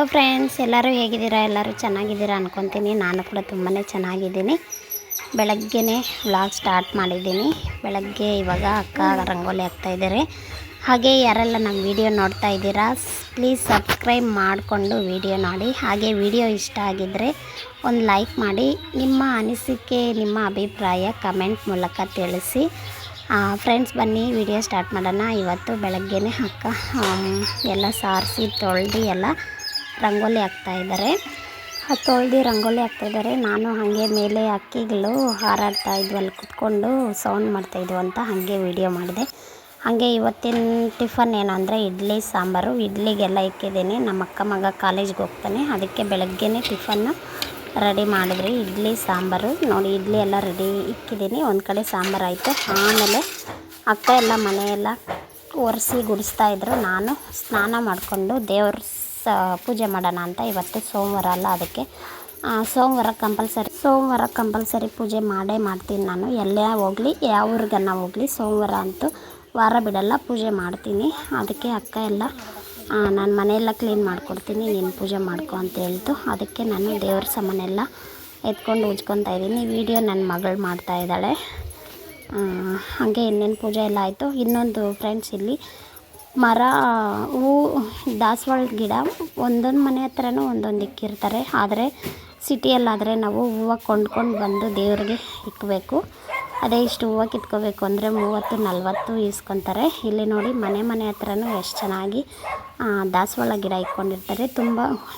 Hello friends, ಎಲ್ಲರೂ ಹೇಗಿದ್ದೀರಾ? ಎಲ್ಲರೂ ಚೆನ್ನಾಗಿದ್ದೀರಾ ಅನ್ಕೊತೀನಿ. ನಾನು ಕೂಡ ತುಂಬಾ ಚೆನ್ನಾಗಿದ್ದೀನಿ. ಬೆಳಗ್ಗೆನೇ ವ್ಲಾಗ್ ಸ್ಟಾರ್ಟ್ ಮಾಡಿದ್ದೀನಿ. ಬೆಳಗ್ಗೆ ಇವಾಗ ಅಕ್ಕ ರಂಗೋಲಿ ಹಾಕ್ತಾಯಿದ್ದಾರೆ. ಹಾಗೆ ಯಾರೆಲ್ಲ ನಮ್ಮ ವಿಡಿಯೋ ನೋಡ್ತಾ ಇದ್ದೀರಾ, ಪ್ಲೀಸ್ ಸಬ್ಸ್ಕ್ರೈಬ್ ಮಾಡಿಕೊಂಡು ವಿಡಿಯೋ ನೋಡಿ. ಹಾಗೆ ವಿಡಿಯೋ ಇಷ್ಟ ಆಗಿದ್ದರೆ ಒಂದು ಲೈಕ್ ಮಾಡಿ. ನಿಮ್ಮ ಅನಿಸಿಕೆ, ನಿಮ್ಮ ಅಭಿಪ್ರಾಯ ಕಮೆಂಟ್ ಮೂಲಕ ತಿಳಿಸಿ. ಫ್ರೆಂಡ್ಸ್, ಬನ್ನಿ ವಿಡಿಯೋ ಸ್ಟಾರ್ಟ್ ಮಾಡೋಣ. ಇವತ್ತು ಬೆಳಗ್ಗೆನೇ ಅಕ್ಕ ಎಲ್ಲ ಸಾರಿಸಿ ತೊಳೆದು ಎಲ್ಲ ರಂಗೋಲಿ ಹಾಕ್ತಾಯಿದ್ದಾರೆ. ತೊಳೆದು ರಂಗೋಲಿ ಹಾಕ್ತಾಯಿದ್ದಾರೆ. ನಾನು ಹಾಗೆ ಮೇಲೆ ಅಕ್ಕಿಗಳು ಹಾರಾಡ್ತಾ ಇದ್ವಲ್ಲಿ ಕುತ್ಕೊಂಡು ಸೌಂಡ್ ಮಾಡ್ತಾಯಿದ್ವು ಅಂತ ಹಾಗೆ ವಿಡಿಯೋ ಮಾಡಿದೆ. ಹಾಗೆ ಇವತ್ತಿನ ಟಿಫನ್ ಏನು ಅಂದರೆ ಇಡ್ಲಿ ಸಾಂಬಾರು. ಇಡ್ಲಿಗೆಲ್ಲ ಇಕ್ಕಿದ್ದೀನಿ. ನಮ್ಮ ಅಕ್ಕ ಮಗ ಕಾಲೇಜ್ಗೆ ಹೋಗ್ತಾನೆ, ಅದಕ್ಕೆ ಬೆಳಗ್ಗೆನೇ ಟಿಫನ್ನು ರೆಡಿ ಮಾಡಿದ್ರಿ. ಇಡ್ಲಿ ಸಾಂಬಾರು ನೋಡಿ, ಇಡ್ಲಿ ಎಲ್ಲ ರೆಡಿ ಇಕ್ಕಿದ್ದೀನಿ. ಒಂದು ಕಡೆ ಸಾಂಬಾರು ಆಯಿತು. ಆಮೇಲೆ ಅಕ್ಕ ಎಲ್ಲ ಮನೆಯೆಲ್ಲ ಒರೆಸಿ ಗುಡಿಸ್ತಾಯಿದ್ರು. ನಾನು ಸ್ನಾನ ಮಾಡಿಕೊಂಡು ದೇವ್ರ ಪೂಜೆ ಮಾಡೋಣ ಅಂತ. ಇವತ್ತು ಸೋಮವಾರ ಅಲ್ಲ, ಅದಕ್ಕೆ ಸೋಮವಾರ ಕಂಪಲ್ಸರಿ ಪೂಜೆ ಮಾಡೇ ಮಾಡ್ತೀನಿ. ನಾನು ಎಲ್ಲೇ ಹೋಗಲಿ, ಯಾವ ಊರಿಗನ್ನ ಹೋಗಲಿ, ಸೋಮವಾರ ಅಂತೂ ವಾರ ಬಿಡಲ್ಲ, ಪೂಜೆ ಮಾಡ್ತೀನಿ. ಅದಕ್ಕೆ ಅಕ್ಕ ಎಲ್ಲ ನಾನು ಮನೆಯೆಲ್ಲ ಕ್ಲೀನ್ ಮಾಡಿಕೊಡ್ತೀನಿ, ನೀನು ಪೂಜೆ ಮಾಡ್ಕೊ ಅಂತ ಹೇಳ್ತು. ಅದಕ್ಕೆ ನಾನು ದೇವ್ರ ಸಾಮಾನೆಲ್ಲ ಎತ್ಕೊಂಡು ಉಜ್ಕೊತಾ ಇದ್ದೀನಿ. ವಿಡಿಯೋ ನನ್ನ ಮಗಳು ಮಾಡ್ತಾಯಿದ್ದಾಳೆ. ಹಾಗೆ ಇನ್ನೇನು ಪೂಜೆ ಎಲ್ಲ ಆಯಿತು. ಇನ್ನೊಂದು ಫ್ರೆಂಡ್ಸ್, ಇಲ್ಲಿ ಮರ ಹೂವು ದಾಸವಾಳ ಗಿಡ ಒಂದೊಂದು ಮನೆ ಹತ್ರನೂ ಒಂದೊಂದು ಇಕ್ಕಿರ್ತಾರೆ. ಆದರೆ ಸಿಟಿಯಲ್ಲಾದರೆ ನಾವು ಹೂವು ಕೊಂಡ್ಕೊಂಡು ಬಂದು ದೇವ್ರಿಗೆ ಇಕ್ಕಬೇಕು. ಅದೇ ಇಷ್ಟು ಹೂವು ಕಿತ್ಕೋಬೇಕು ಅಂದರೆ 30-40 ಇಸ್ಕೊತಾರೆ. ಇಲ್ಲಿ ನೋಡಿ ಮನೆ ಹತ್ರನೂ ಎಷ್ಟು ಚೆನ್ನಾಗಿ ದಾಸವಾಳ ಗಿಡ ಇಕ್ಕೊಂಡಿರ್ತಾರೆ.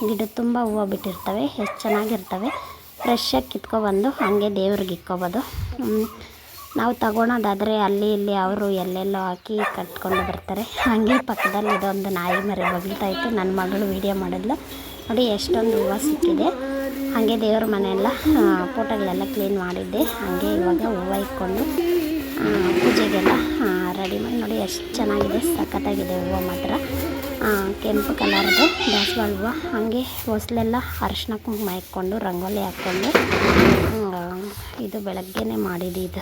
ಗಿಡ ತುಂಬ ಹೂವು ಬಿಟ್ಟಿರ್ತವೆ, ಎಷ್ಟು ಚೆನ್ನಾಗಿರ್ತವೆ. ಫ್ರೆಶ್ಶಾಗಿ ಕಿತ್ಕೊಬಂದು ಹಾಗೆ ದೇವ್ರಿಗೆ ಇಕ್ಕೋಬೋದು. ನಾವು ತಗೊಳೋದಾದರೆ ಅಲ್ಲಿ ಇಲ್ಲಿ ಅವರು ಎಲ್ಲೆಲ್ಲೋ ಹಾಕಿ ಕಟ್ಕೊಂಡು ಬರ್ತಾರೆ. ಹಾಗೆ ಪಕ್ಕದಲ್ಲಿ ಇದೊಂದು ನಾಯಿ ಮರಿ ಬಗ್ತಾಯಿತ್ತು. ನನ್ನ ಮಗಳು ವೀಡಿಯೋ ಮಾಡಿದ್ಲು ನೋಡಿ, ಎಷ್ಟೊಂದು ಹೂವು ಸಿಕ್ಕಿದೆ. ಹಾಗೆ ದೇವ್ರ ಮನೆಯೆಲ್ಲ ಫೋಟೋಗಳೆಲ್ಲ ಕ್ಲೀನ್ ಮಾಡಿದ್ದೆ. ಹಾಗೆ ಇವಾಗ ಹೂವು ಇಕ್ಕೊಂಡು ಪೂಜೆಗೆಲ್ಲ ರೆಡಿ ಮಾಡಿ ನೋಡಿ, ಎಷ್ಟು ಚೆನ್ನಾಗಿದೆ, ಸಖತ್ತಾಗಿದೆ ಹೂವು ಮಾತ್ರ. ಕೆಂಪು ಕಲರ್ದು ದಾಸವಾಳ ಹೂವು. ಹಾಗೆ ಹೊಸಲೆಲ್ಲ ಅರಿಶಿನ ಕುಂಕುಮ ಇಕ್ಕೊಂಡು ರಂಗೋಲಿ ಹಾಕ್ಕೊಂಡು ಇದು ಬೆಳಗ್ಗೆನೇ ಮಾಡಿದ್ದು.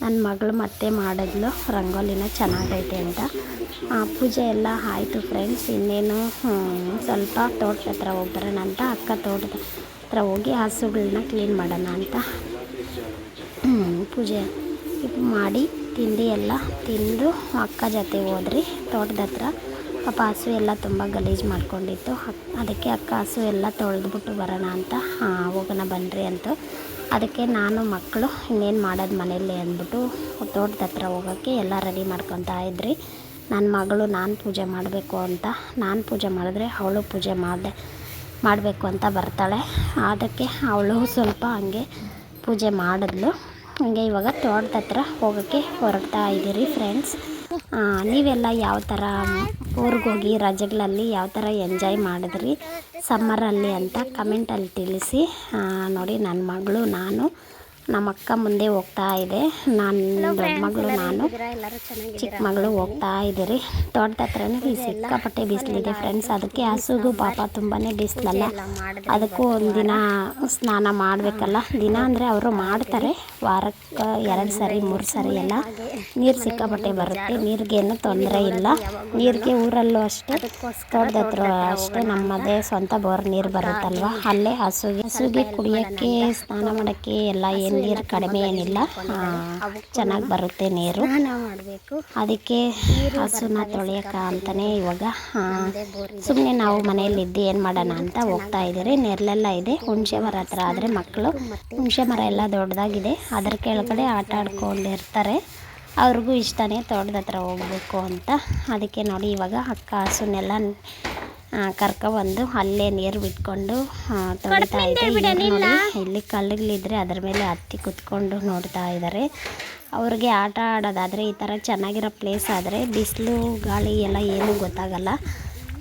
ನನ್ನ ಮಗಳು ಮತ್ತೆ ಮಾಡಿದ್ಲು ರಂಗೋಲಿನ, ಚೆನ್ನಾಗೈತೆ ಅಂತ. ಪೂಜೆ ಎಲ್ಲ ಆಯಿತು ಫ್ರೆಂಡ್ಸ್. ಇನ್ನೇನು ಸ್ವಲ್ಪ ತೋಟದ ಹತ್ರ ಹೋಗ್ಬರೋಣ ಅಂತ. ಅಕ್ಕ ತೋಟದ ಹತ್ರ ಹೋಗಿ ಹಸುಗಳನ್ನ ಕ್ಲೀನ್ ಮಾಡೋಣ ಅಂತ ಪೂಜೆ ಮಾಡಿ ತಿಂಡಿ ಎಲ್ಲ ತಿಂದು ಅಕ್ಕ ಜೊತೆ ಹೋದ್ರಿ ತೋಟದ ಹತ್ರ. ಪಾಪ ಹಸು ಎಲ್ಲ ತುಂಬ ಗಲೀಜು ಮಾಡ್ಕೊಂಡಿತ್ತು. ಅದಕ್ಕೆ ಅಕ್ಕ ಹಸು ಎಲ್ಲ ತೊಳೆದ್ಬಿಟ್ಟು ಬರೋಣ ಅಂತ ಹೋಗೋಣ ಬನ್ನಿರಿ ಅಂತ. ಅದಕ್ಕೆ ನಾನು ಮಕ್ಕಳು ಇನ್ನೇನು ಮಾಡೋದು ಮನೆಯಲ್ಲೇ ಅಂದ್ಬಿಟ್ಟು ತೋಟದ ಹತ್ರ ಹೋಗೋಕ್ಕೆ ಎಲ್ಲ ರೆಡಿ ಮಾಡ್ಕೊತಾ ಇದ್ರಿ. ನನ್ನ ಮಗಳು ನಾನು ಪೂಜೆ ಮಾಡಬೇಕು ಅಂತ, ನಾನು ಪೂಜೆ ಮಾಡಿದ್ರೆ ಅವಳು ಪೂಜೆ ಮಾಡಬೇಕು ಅಂತ ಬರ್ತಾಳೆ. ಅದಕ್ಕೆ ಅವಳು ಸ್ವಲ್ಪ ಹಂಗೆ ಪೂಜೆ ಮಾಡಿದ್ಲು. ಹಾಗೆ ಇವಾಗ ತೋಟದ ಹತ್ರ ಹೋಗೋಕ್ಕೆ ಹೊರಡ್ತಾ ಇದ್ದೀರಿ ಫ್ರೆಂಡ್ಸ್. ನೀವೆಲ್ಲ ಯಾವ ಥರ ಊರಿಗೋಗಿ ರಜೆಗಳಲ್ಲಿ ಯಾವ ಥರ ಎಂಜಾಯ್ ಮಾಡಿದ್ರಿ ಸಮ್ಮರಲ್ಲಿ ಅಂತ ಕಮೆಂಟಲ್ಲಿ ತಿಳಿಸಿ. ನೋಡಿ, ನನ್ನ ಮಗಳು ನಾನು ನಮ್ಮ ಅಕ್ಕ ಮುಂದೆ ಹೋಗ್ತಾ ಇದೆ. ನನ್ನ ದೊಡ್ಡ ಮಗಳು ನಾನು ಚಿಕ್ಕ ಮಗಳು ಹೋಗ್ತಾ ಇದ್ದೀರಿ. ತೋಟದ ಹತ್ರನೇ ಸಿಕ್ಕಾಪಟ್ಟೆ ಬಿಸಿಲಿದೆ ಫ್ರೆಂಡ್ಸ್. ಅದಕ್ಕೆ ಹಸುಗೂ ಪಾಪ ತುಂಬಾ ಬಿಸಿಲಲ್ಲ, ಅದಕ್ಕೂ ಒಂದಿನ ಸ್ನಾನ ಮಾಡಬೇಕಲ್ಲ. ದಿನ ಅಂದರೆ ಅವರು ಮಾಡ್ತಾರೆ, ವಾರಕ್ಕೆ 2 ಸರಿ 3 ಸರಿ ಎಲ್ಲ ನೀರು ಸಿಕ್ಕಾಪಟ್ಟೆ ಬರುತ್ತೆ. ನೀರಿಗೇನು ತೊಂದರೆ ಇಲ್ಲ. ನೀರಿಗೆ ಊರಲ್ಲೂ ಅಷ್ಟೇ, ತೋಟದ ಹತ್ರ ಅಷ್ಟೇ, ನಮ್ಮದೇ ಸ್ವಂತ ಬೋರ್ ನೀರು ಬರುತ್ತಲ್ವ, ಅಲ್ಲೇ ಹಸುಗೆ ಕುಡಿಯೋಕ್ಕೆ ಸ್ನಾನ ಮಾಡೋಕ್ಕೆ ಎಲ್ಲ ಏನು ನೀರು ಕಡಿಮೆ ಏನಿಲ್ಲ, ಚೆನ್ನಾಗಿ ಬರುತ್ತೆ ನೀರು. ಅದಕ್ಕೆ ಹಸುನ ತೊಳೆಯೋಕೆ ಅಂತಲೇ ಇವಾಗ ಸುಮ್ಮನೆ ನಾವು ಮನೆಯಲ್ಲಿದ್ದು ಏನು ಮಾಡೋಣ ಅಂತ ಹೋಗ್ತಾ ಇದ್ದೀರಿ. ನೆರಳೆಲ್ಲ ಇದೆ ಹುಣಸೆ ಮರ ಹತ್ರ. ಆದರೆ ಮಕ್ಕಳು ಹುಣಸೆ ಮರ ಎಲ್ಲ ದೊಡ್ಡದಾಗಿದೆ, ಅದರ ಕೆಳಗಡೆ ಆಟ ಆಡ್ಕೊಂಡಿರ್ತಾರೆ. ಅವ್ರಿಗೂ ಇಷ್ಟನೇ ತೋಟದ ಹತ್ರ ಹೋಗ್ಬೇಕು ಅಂತ. ಅದಕ್ಕೆ ನೋಡಿ, ಇವಾಗ ಅಕ್ಕ ಹಸುನೆಲ್ಲ ಕರ್ಕೊಬಂದು ಅಲ್ಲೇ ನೀರು ಬಿಟ್ಕೊಂಡು ತೊಳಿತಾ ಇದೆ. ನೋಡಿ, ಇಲ್ಲಿ ಕಲ್ಲುಗಳಿದ್ರೆ ಅದರ ಮೇಲೆ ಹತ್ತಿ ಕುತ್ಕೊಂಡು ನೋಡ್ತಾ ಇದ್ದಾರೆ. ಅವ್ರಿಗೆ ಆಟ ಆಡೋದಾದರೆ ಈ ಥರ ಚೆನ್ನಾಗಿರೋ ಪ್ಲೇಸ್ ಆದರೆ ಬಿಸಿಲು ಗಾಳಿ ಎಲ್ಲ ಏನೂ ಗೊತ್ತಾಗಲ್ಲ.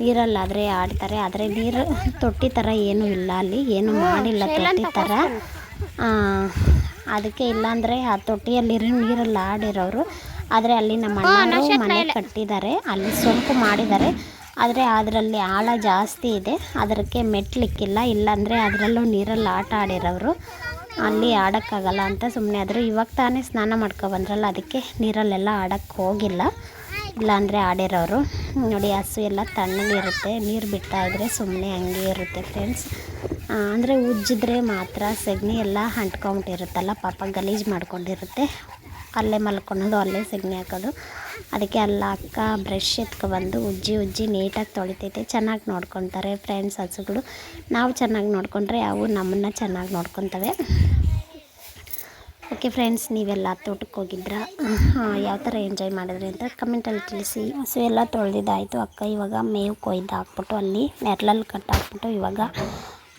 ನೀರಲ್ಲಾದರೆ ಆಡ್ತಾರೆ. ಆದರೆ ನೀರು ತೊಟ್ಟಿ ಥರ ಏನೂ ಇಲ್ಲ, ಅಲ್ಲಿ ಏನೂ ಮಾಡಿಲ್ಲ ತೊಟ್ಟಿ ಥರ. ಅದಕ್ಕೆ ಇಲ್ಲಾಂದರೆ ಆ ತೊಟ್ಟಿಯಲ್ಲಿರೋ ನೀರಲ್ಲಿ ಆಡಿರೋರು. ಆದರೆ ಅಲ್ಲಿ ನಮ್ಮ ಅಣ್ಣನವರು ಮನೆ ಕಟ್ಟಿದ್ದಾರೆ, ಅಲ್ಲಿ ಸ್ವಲ್ಪ ಮಾಡಿದ್ದಾರೆ. ಆದರೆ ಅದರಲ್ಲಿ ಆಳ ಜಾಸ್ತಿ ಇದೆ, ಅದಕ್ಕೆ ಮೆಟ್ಲಿಕ್ಕಿಲ್ಲ. ಇಲ್ಲಾಂದರೆ ಅದರಲ್ಲೂ ನೀರಲ್ಲಿ ಆಟ ಆಡಿರೋರು ಅಲ್ಲಿ ಆಡೋಕ್ಕಾಗಲ್ಲ ಅಂತ ಸುಮ್ಮನೆ ಆದರು. ಇವಾಗ ತಾನೇ ಸ್ನಾನ ಮಾಡ್ಕೊಬಂದ್ರಲ್ಲ, ಅದಕ್ಕೆ ನೀರಲ್ಲೆಲ್ಲ ಆಡೋಕ್ಕೆ ಹೋಗಿಲ್ಲ. ಇಲ್ಲಾಂದರೆ ಆಡಿರೋರು. ನೋಡಿ ಹಸು ಎಲ್ಲ ತಣ್ಣಗಿರುತ್ತೆ, ನೀರು ಬಿಡ್ತಾಯಿದ್ರೆ ಸುಮ್ಮನೆ ಹಂಗೆ ಇರುತ್ತೆ ಫ್ರೆಂಡ್ಸ್. ಅಂದರೆ ಉಜ್ಜಿದ್ರೆ ಮಾತ್ರ ಸಗಣಿ ಎಲ್ಲ ಅಂಟ್ಕೊಂಬಿಟ್ಟಿರುತ್ತಲ್ಲ, ಪಾಪ ಗಲೀಜು ಮಾಡ್ಕೊಂಡಿರುತ್ತೆ. ಅಲ್ಲೇ ಮಲ್ಕೊಳೋದು, ಅಲ್ಲೇ ಸಗಣಿ ಹಾಕೋದು. ಅದಕ್ಕೆ ಅಲ್ಲ ಅಕ್ಕ ಬ್ರಷ್ ಎತ್ಕೊಬಂದು ಉಜ್ಜಿ ನೀಟಾಗಿ ತೊಳಿತೈತೆ. ಚೆನ್ನಾಗಿ ನೋಡ್ಕೊತಾರೆ ಫ್ರೆಂಡ್ಸ್ ಹಸುಗಳು. ನಾವು ಚೆನ್ನಾಗಿ ನೋಡ್ಕೊಂಡ್ರೆ ಅವು ನಮ್ಮನ್ನು ಚೆನ್ನಾಗಿ ನೋಡ್ಕೊತವೆ. ಓಕೆ ಫ್ರೆಂಡ್ಸ್, ನೀವೆಲ್ಲ ತೋಟಕ್ಕೆ ಹೋಗಿದ್ರಾ? ಯಾವ ಥರ ಎಂಜಾಯ್ ಮಾಡಿದ್ರಿ ಅಂತ ಕಮೆಂಟಲ್ಲಿ ತಿಳಿಸಿ. ಹಸು ಎಲ್ಲ ತೊಳೆದಿದ್ದಾಯಿತು. ಅಕ್ಕ ಇವಾಗ ಮೇವು ಕೊಯ್ದು ಹಾಕ್ಬಿಟ್ಟು ಅಲ್ಲಿ ನೆರಳಲ್ಲಿ ಕಟ್ಟಾಕ್ಬಿಟ್ಟು ಇವಾಗ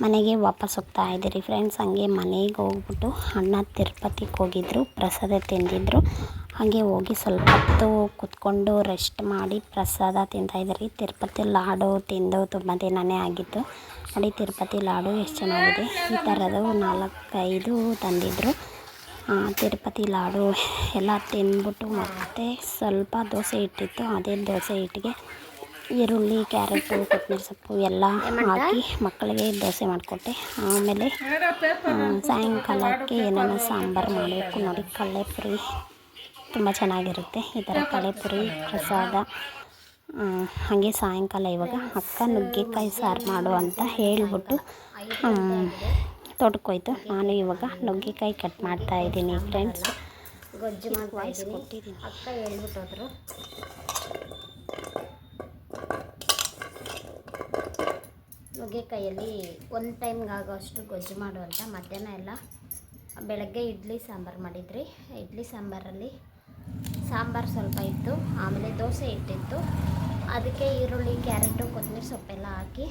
ಮನೆಗೆ ವಾಪಸ್ ಹೋಗ್ತಾ ಇದ್ದೀರಿ ಫ್ರೆಂಡ್ಸ್. ಹಂಗೆ ಮನೆಗೆ ಹೋಗ್ಬಿಟ್ಟು ಅಣ್ಣ ತಿರುಪತಿಗೆ ಹೋಗಿದ್ರು, ಪ್ರಸಾದ ತಿಂದಿದ್ರು. ಹಾಗೆ ಹೋಗಿ ಸ್ವಲ್ಪ ಹೊತ್ತು ಕುತ್ಕೊಂಡು ರೆಸ್ಟ್ ಮಾಡಿ ಪ್ರಸಾದ ತಿಂತಾಯಿದ್ರಿ. ತಿರುಪತಿ ಲಾಡು ತಿಂದು ತುಂಬ ದಿನವೇ ಆಗಿತ್ತು. ನೋಡಿ ತಿರುಪತಿ ಲಾಡು ಎಷ್ಟು ಚೆನ್ನಾಗಿದೆ. ಈ ಥರದ್ದು 4-5 ತಂದಿದ್ರು. ತಿರುಪತಿ ಲಾಡು ಎಲ್ಲ ತಿಂದ್ಬಿಟ್ಟು ಮತ್ತು ಸ್ವಲ್ಪ ದೋಸೆ ಇಟ್ಟಿತ್ತು. ಅದೇ ದೋಸೆ ಹಿಟ್ಟಿಗೆ ಈರುಳ್ಳಿ, ಕ್ಯಾರೆಟು, ಕೊತ್ತಂಬರಿ ಸೊಪ್ಪು ಎಲ್ಲ ಹಾಕಿ ಮಕ್ಕಳಿಗೆ ದೋಸೆ ಮಾಡಿಕೊಟ್ಟೆ. ಆಮೇಲೆ ಸಾಯಂಕಾಲಕ್ಕೆ ಏನೇನೋ ಸಾಂಬಾರು ಮಾಡಬೇಕು. ನೋಡಿ ಕಡಲೆಪುರಿ ತುಂಬ ಚೆನ್ನಾಗಿರುತ್ತೆ. ಈ ಥರ ಕಡಲೆಪುರಿ ಪ್ರಸಾದ. ಹಾಗೆ ಸಾಯಂಕಾಲ ಇವಾಗ ಅಕ್ಕ ನುಗ್ಗೆಕಾಯಿ ಸಾರು ಮಾಡು ಅಂತ ಹೇಳಿಬಿಟ್ಟು ತೋಟಕ್ಕೆ ಹೋಯ್ತು. ನಾನು ಇವಾಗ ನುಗ್ಗೆಕಾಯಿ ಕಟ್ ಮಾಡ್ತಾ ಇದ್ದೀನಿ ಫ್ರೆಂಡ್ಸ್. ಗೊಜ್ಜು ವಾಯ್ಸ್ ಕೊಟ್ಟಿದ್ದೀನಿ. ಅಕ್ಕ ಹೇಳ್ಬಿಟ್ಟು ಹೋದ್ರು. ನುಗ್ಗೆಕಾಯಲ್ಲಿ ಒಂದು ಟೈಮ್ಗೆ ಆಗೋಷ್ಟು ಗೊಜ್ಜು ಮಾಡು ಅಂತ. ಮಧ್ಯಾಹ್ನ ಎಲ್ಲ ಬೆಳಗ್ಗೆ ಇಡ್ಲಿ ಸಾಂಬಾರು ಮಾಡಿದ್ರಿ. ಇಡ್ಲಿ ಸಾಂಬಾರಲ್ಲಿ ಸಾಂಬಾರು ಸ್ವಲ್ಪ ಇತ್ತು, ಆಮೇಲೆ ದೋಸೆ ಇಟ್ಟಿತ್ತು. ಅದಕ್ಕೆ ಈರುಳ್ಳಿ, ಕ್ಯಾರೆಟು, ಕೊತ್ತಂಬರಿ ಸೊಪ್ಪೆಲ್ಲ ಹಾಕಿ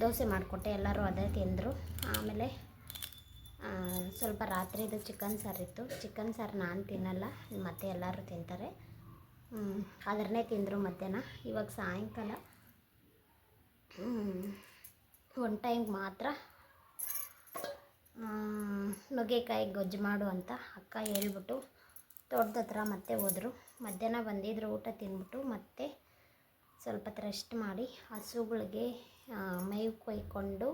ದೋಸೆ ಮಾಡಿಕೊಟ್ಟೆ. ಎಲ್ಲರೂ ಅದೇ ತಿಂದರು. ಆಮೇಲೆ ಸ್ವಲ್ಪ ರಾತ್ರಿದು ಚಿಕನ್ ಸಾರು ಇತ್ತು. ಚಿಕನ್ ಸಾರು ನಾನು ತಿನ್ನಲ್ಲ, ಮತ್ತು ಎಲ್ಲರೂ ತಿಂತಾರೆ. ಅದನ್ನೇ ತಿಂದರು ಮಧ್ಯಾಹ್ನ. ಇವಾಗ ಸಾಯಂಕಾಲ ಒಂದು ಟೈಮ್ಗೆ ಮಾತ್ರ ನುಗ್ಗೆಕಾಯಿ ಗೊಜ್ಜು ಮಾಡು ಅಂತ ಅಕ್ಕ ಹೇಳ್ಬಿಟ್ಟು ತೋಟದ ಹತ್ರ ಮತ್ತೆ ಹೋದರು. ಮಧ್ಯಾಹ್ನ ಬಂದಿದ್ರು, ಊಟ ತಿಂದ್ಬಿಟ್ಟು ಮತ್ತೆ ಸ್ವಲ್ಪ ಹೊತ್ತು ರೆಸ್ಟ್ ಮಾಡಿ ಹಸುಗಳಿಗೆ ಮೇವು ಕೊಯ್ಕೊಂಡು,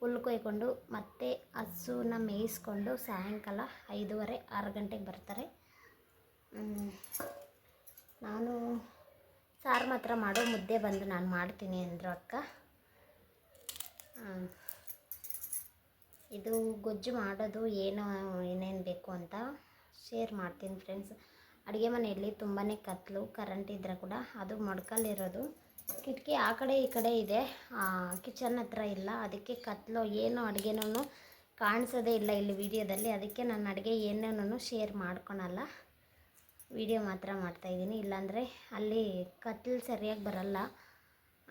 ಹುಲ್ಲು ಕೊಯ್ಕೊಂಡು ಮತ್ತೆ ಹಸುನ ಮೇಯಿಸ್ಕೊಂಡು ಸಾಯಂಕಾಲ 5:30-6 ಗಂಟೆಗೆ ಬರ್ತಾರೆ. ನಾನು ಸಾರು ಮಾತ್ರ ಮಾಡು, ಮುದ್ದೆ ಬಂದು ನಾನು ಮಾಡ್ತೀನಿ ಅಂದರು ಅಕ್ಕ. ಇದು ಗೊಜ್ಜು ಮಾಡೋದು ಏನೇನು ಬೇಕು ಅಂತ ಶೇರ್ ಮಾಡ್ತೀನಿ ಫ್ರೆಂಡ್ಸ್. ಅಡುಗೆ ಮನೆಯಲ್ಲಿ ತುಂಬಾ ಕತ್ತಲು, ಕರೆಂಟ್ ಇದ್ದರೆ ಕೂಡ ಅದು ಮೊಡ್ಕಲ್ಲಿರೋದು. ಕಿಟಕಿ ಆ ಕಡೆ ಈ ಕಡೆ ಇದೆ, ಕಿಚನ್ ಹತ್ರ ಇಲ್ಲ. ಅದಕ್ಕೆ ಕತ್ತಲು, ಏನೋ ಅಡುಗೆನೂ ಕಾಣಿಸೋದೇ ಇಲ್ಲ ಇಲ್ಲಿ ವಿಡಿಯೋದಲ್ಲಿ. ಅದಕ್ಕೆ ನಾನು ಅಡುಗೆ ಏನೇನೂ ಶೇರ್ ಮಾಡ್ಕೊಳಲ್ಲ, ವಿಡಿಯೋ ಮಾತ್ರ ಮಾಡ್ತಾಯಿದ್ದೀನಿ. ಇಲ್ಲಾಂದರೆ ಅಲ್ಲಿ ಕತ್ತಲು ಸರಿಯಾಗಿ ಬರಲ್ಲ,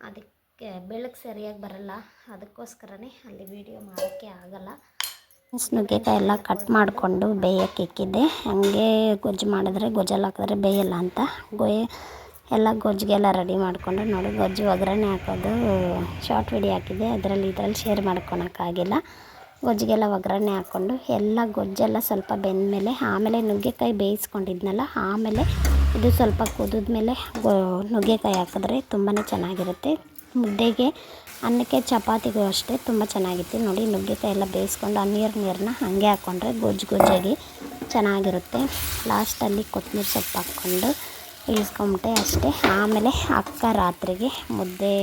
ಅದಕ್ಕೆ ಬೆಳಕು ಸರಿಯಾಗಿ ಬರಲ್ಲ. ಅದಕ್ಕೋಸ್ಕರನೇ ಅಲ್ಲಿ ವಿಡಿಯೋ ಮಾಡೋಕ್ಕೆ ಆಗಲ್ಲ. ನುಗ್ಗೆಕಾಯಿ ಎಲ್ಲ ಕಟ್ ಮಾಡಿಕೊಂಡು ಬೇಯಕ್ಕೆ ಇಕ್ಕಿದ್ದೆ. ಹಂಗೆ ಗೊಜ್ಜು ಮಾಡಿದ್ರೆ ಗೊಜ್ಜಲ್ಲಿ ಹಾಕಿದ್ರೆ ಬೇಯಲ್ಲ ಅಂತ ಎಲ್ಲ ಗೊಜ್ಜಿಗೆಲ್ಲ ರೆಡಿ ಮಾಡಿಕೊಂಡು ನೋಡಿ ಗೊಜ್ಜು ಒಗ್ಗರಣೆ ಹಾಕೋದು ಶಾರ್ಟ್ ವಿಡಿಯೋ ಹಾಕಿದ್ದೆ. ಇದರಲ್ಲಿ ಶೇರ್ ಮಾಡ್ಕೊಳಕ್ಕಾಗಿಲ್ಲ. ಗೊಜ್ಜಿಗೆಲ್ಲ ಒಗ್ಗರಣೆ ಹಾಕ್ಕೊಂಡು ಎಲ್ಲ ಗೊಜ್ಜೆಲ್ಲ ಸ್ವಲ್ಪ ಬೆಂದಮೇಲೆ ಆಮೇಲೆ ನುಗ್ಗೆಕಾಯಿ ಬೇಯಿಸ್ಕೊಂಡಿದ್ನಲ್ಲ, ಆಮೇಲೆ ಇದು ಸ್ವಲ್ಪ ಕುದಿದ್ಮೇಲೆ ನುಗ್ಗೆಕಾಯಿ ಹಾಕಿದ್ರೆ ತುಂಬಾ ಚೆನ್ನಾಗಿರುತ್ತೆ. ಮುದ್ದೆಗೆ, ಅನ್ನಕ್ಕೆ, ಚಪಾತಿಗೂ ಅಷ್ಟೇ ತುಂಬ ಚೆನ್ನಾಗಿತ್ತು. ನೋಡಿ ನುಗ್ಗೆಕಾಯಿ ಎಲ್ಲ ಬೇಯಿಸ್ಕೊಂಡು ಆ ನೀರನ್ನ ಹಾಗೆ ಹಾಕ್ಕೊಂಡ್ರೆ ಗೊಜ್ಜಾಗಿ ಚೆನ್ನಾಗಿರುತ್ತೆ. ಲಾಸ್ಟಲ್ಲಿ ಕೊತ್ತಂಬರಿ ಸೊಪ್ಪು ಹಾಕ್ಕೊಂಡು ಇಳಿಸ್ಕೊಂಬಿಟ್ಟೆ ಅಷ್ಟೇ. ಆಮೇಲೆ ಅಕ್ಕ ರಾತ್ರಿಗೆ ಮುದ್ದೆ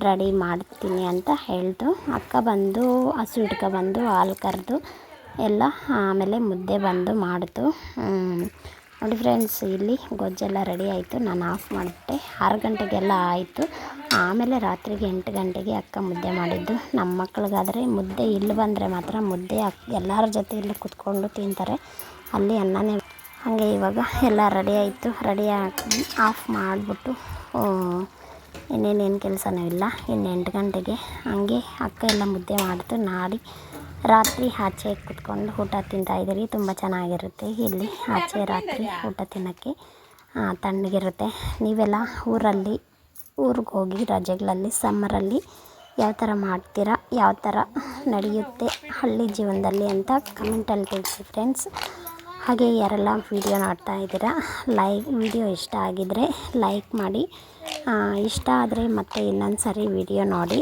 ರೆಡಿ ಮಾಡ್ತೀನಿ ಅಂತ ಹೇಳ್ತು. ಅಕ್ಕ ಬಂದು ಹಸು ಹಿಡ್ಕೊಬಂದು ಹಾಲು ಕರೆದು ಎಲ್ಲ ಆಮೇಲೆ ಮುದ್ದೆ ಬಂದು ಮಾಡಿತು. ನೋಡಿ ಫ್ರೆಂಡ್ಸ್, ಇಲ್ಲಿ ಗೊಜ್ಜೆಲ್ಲ ರೆಡಿ ಆಯಿತು. ನಾನು ಆಫ್ ಮಾಡಿಬಿಟ್ಟೆ. 6 ಗಂಟೆಗೆಲ್ಲ ಆಯಿತು. ಆಮೇಲೆ ರಾತ್ರಿಗೆ 8 ಗಂಟೆಗೆ ಅಕ್ಕ ಮುದ್ದೆ ಮಾಡಿದ್ದು. ನಮ್ಮ ಮಕ್ಳಿಗಾದರೆ ಮುದ್ದೆ ಇಲ್ಲಿ ಬಂದರೆ ಮಾತ್ರ ಮುದ್ದೆ ಎಲ್ಲರ ಜೊತೆ ಇಲ್ಲಿ ಕುತ್ಕೊಂಡು ತಿಂತಾರೆ, ಅಲ್ಲಿ ಅನ್ನನೇ. ಹಾಗೆ ಇವಾಗ ಎಲ್ಲ ರೆಡಿ ಆಯಿತು. ರೆಡಿ ಆಫ್ ಮಾಡಿಬಿಟ್ಟು ಇನ್ನೇನೇನು ಕೆಲಸನೂ ಇಲ್ಲ. ಇನ್ನು 8 ಗಂಟೆಗೆ ಹಂಗೆ ಅಕ್ಕ ಎಲ್ಲ ಮುದ್ದೆ ಮಾಡಿತು. ರಾತ್ರಿ ಆಚೆ ಕುತ್ಕೊಂಡು ಊಟ ತಿಂತಾಯಿದ್ದೀರಿ. ತುಂಬ ಚೆನ್ನಾಗಿರುತ್ತೆ ಇಲ್ಲಿ ಆಚೆ ರಾತ್ರಿ ಊಟ ತಿನ್ನೋಕ್ಕೆ, ತಣ್ಣಗಿರುತ್ತೆ. ನೀವೆಲ್ಲ ಊರಿಗೆ ಹೋಗಿ ರಜೆಗಳಲ್ಲಿ ಸಮ್ಮರಲ್ಲಿ ಯಾವ ಥರ ಮಾಡ್ತೀರಾ, ಯಾವ ಥರ ನಡೆಯುತ್ತೆ ಹಳ್ಳಿ ಜೀವನದಲ್ಲಿ ಅಂತ ಕಮೆಂಟಲ್ಲಿ ತಿಳಿಸಿ ಫ್ರೆಂಡ್ಸ್. ಹಾಗೆ ಯಾರೆಲ್ಲ ವೀಡಿಯೋ ನೋಡ್ತಾ ಇದ್ದೀರಾ, ವಿಡಿಯೋ ಇಷ್ಟ ಆಗಿದರೆ ಲೈಕ್ ಮಾಡಿ. ಇಷ್ಟ ಆದರೆ ಮತ್ತೆ ಇನ್ನೊಂದು ಸರಿ ವಿಡಿಯೋ ನೋಡಿ.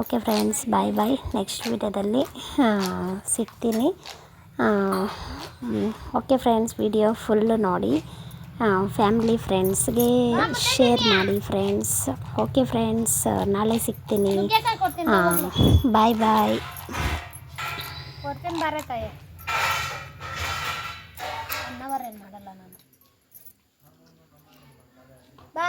ಓಕೆ ಫ್ರೆಂಡ್ಸ್, ಬಾಯ್. ನೆಕ್ಸ್ಟ್ ವಿಡಿಯೋದಲ್ಲಿ ಸಿಗ್ತೀನಿ. ಓಕೆ ಫ್ರೆಂಡ್ಸ್, ವಿಡಿಯೋ ಫುಲ್ಲು ನೋಡಿ. ಫ್ಯಾಮಿಲಿ ಫ್ರೆಂಡ್ಸ್ಗೆ ಶೇರ್ ಮಾಡಿ ಫ್ರೆಂಡ್ಸ್. ಓಕೆ ಫ್ರೆಂಡ್ಸ್, ನಾಳೆ ಸಿಗ್ತೀನಿ. ಬಾಯ್ ಬಾಯ್. ಬಾರೆ ತಾಯಿ ಏನು ಮಾಡಲ್ಲ ನಾನು. ಬಾ